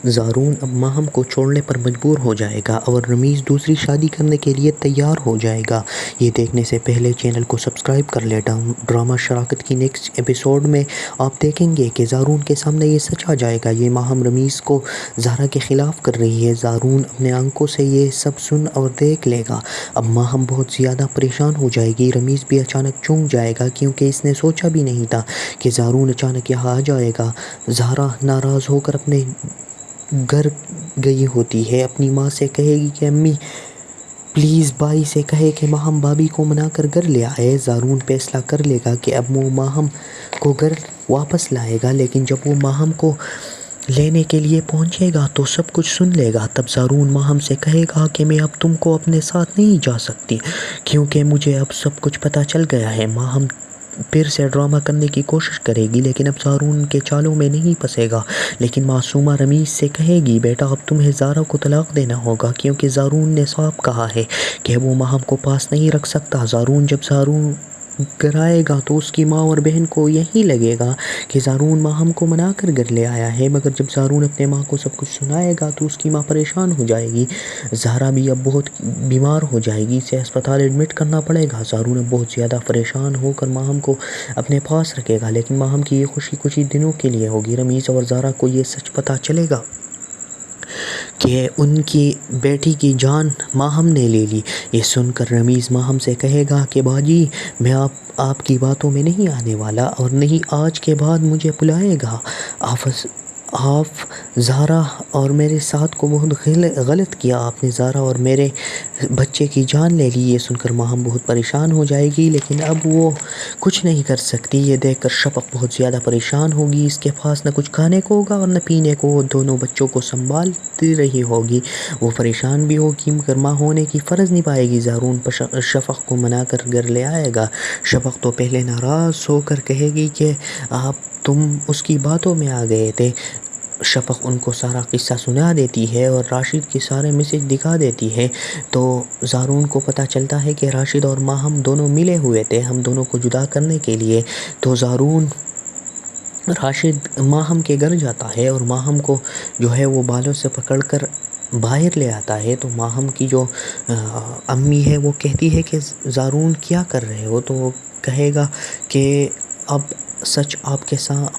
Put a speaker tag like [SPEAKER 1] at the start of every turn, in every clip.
[SPEAKER 1] زارون اب ماہم کو چھوڑنے پر مجبور ہو جائے گا اور رمیز دوسری شادی کرنے کے لیے تیار ہو جائے گا۔ یہ دیکھنے سے پہلے چینل کو سبسکرائب کر لیں۔ ڈرامہ شراکت کی نیکسٹ ایپیسوڈ میں آپ دیکھیں گے کہ زارون کے سامنے یہ سچ آ جائے گا۔ یہ ماہم رمیز کو زہرا کے خلاف کر رہی ہے۔ زارون اپنے آنکھوں سے یہ سب سن اور دیکھ لے گا۔ اب ماہم بہت زیادہ پریشان ہو جائے گی۔ رمیز بھی اچانک چونک جائے گا کیونکہ اس نے سوچا بھی نہیں تھا کہ زارون اچانک یہاں آ جائے گا۔ زہرا ناراض ہو کر اپنے گھر گئی ہوتی ہے۔ اپنی ماں سے کہے گی کہ امی پلیز بھائی سے کہے کہ ماہم بھابھی کو منا کر گھر لے آئے۔ زارون فیصلہ کر لے گا کہ اب وہ ماہم کو گھر واپس لائے گا، لیکن جب وہ ماہم کو لینے کے لیے پہنچے گا تو سب کچھ سن لے گا۔ تب زارون ماہم سے کہے گا کہ میں اب تم کو اپنے ساتھ نہیں جا سکتی کیونکہ مجھے اب سب کچھ پتہ چل گیا ہے۔ ماہم پھر سے ڈرامہ کرنے کی کوشش کرے گی لیکن اب زارون کے چالوں میں نہیں پھنسے گا۔ لیکن معصومہ رمیز سے کہے گی بیٹا اب تمہیں زہرا کو طلاق دینا ہوگا کیونکہ زارون نے صاف کہا ہے کہ وہ ماہم کو پاس نہیں رکھ سکتا۔ جب زارون گھر آئے گا تو اس کی ماں اور بہن کو یہی لگے گا کہ زارون ماہم کو منا کر گھر لے آیا ہے، مگر جب زارون اپنے ماں کو سب کچھ سنائے گا تو اس کی ماں پریشان ہو جائے گی۔ زہرا بھی اب بہت بیمار ہو جائے گی، اسے اسپتال ایڈمٹ کرنا پڑے گا۔ زارون اب بہت زیادہ پریشان ہو کر ماہم کو اپنے پاس رکھے گا، لیکن ماہم کی یہ خوشی کچھ ہی دنوں کے لیے ہوگی۔ رمیز اور زہرا کو یہ سچ پتہ چلے گا کہ ان کی بیٹی کی جان ماہم نے لے لی۔ یہ سن کر رمیز ماہم سے کہے گا کہ باجی میں آپ کی باتوں میں نہیں آنے والا اور نہیں آج کے بعد مجھے بلائے گا۔ آپ زہرا اور میرے ساتھ کو بہت غلط کیا، آپ نے زہرا اور میرے بچے کی جان لے لی۔ یہ سن کر ماہم بہت پریشان ہو جائے گی لیکن اب وہ کچھ نہیں کر سکتی۔ یہ دیکھ کر شفق بہت زیادہ پریشان ہوگی، اس کے پاس نہ کچھ کھانے کو ہوگا اور نہ پینے کو۔ وہ دونوں بچوں کو سنبھالتی رہی ہوگی، وہ پریشان بھی ہوگی مگر ماں ہونے کی فرض نبھائے گی۔ زارون شفق کو منا کر گھر لے آئے گا۔ شفق تو پہلے ناراض ہو کر کہے گی کہ تم اس کی باتوں میں آ گئے تھے۔ شفق ان کو سارا قصہ سنا دیتی ہے اور راشد کے سارے میسج دکھا دیتی ہے تو زارون کو پتہ چلتا ہے کہ راشد اور ماہم دونوں ملے ہوئے تھے ہم دونوں کو جدا کرنے کے لیے۔ تو زارون راشد ماہم کے گھر جاتا ہے اور ماہم کو جو ہے وہ بالوں سے پکڑ کر باہر لے آتا ہے۔ تو ماہم کی جو امی ہے وہ کہتی ہے کہ زارون کیا کر رہے ہو؟ تو وہ کہے گا کہ اب سچ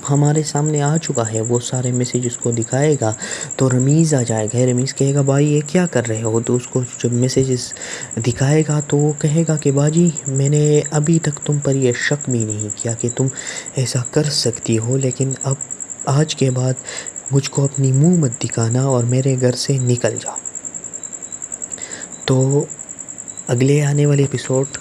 [SPEAKER 1] ہمارے سامنے آ چکا ہے۔ وہ سارے میسیج اس کو دکھائے گا تو رمیز آ جائے گا۔ رمیز کہے گا بھائی یہ کیا کر رہے ہو؟ تو اس کو جب میسیجز دکھائے گا تو وہ کہے گا کہ باجی میں نے ابھی تک تم پر یہ شک بھی نہیں کیا کہ تم ایسا کر سکتی ہو، لیکن اب آج کے بعد مجھ کو اپنی منہ مت دکھانا اور میرے گھر سے نکل جا۔ تو اگلے آنے والے ایپیسوڈ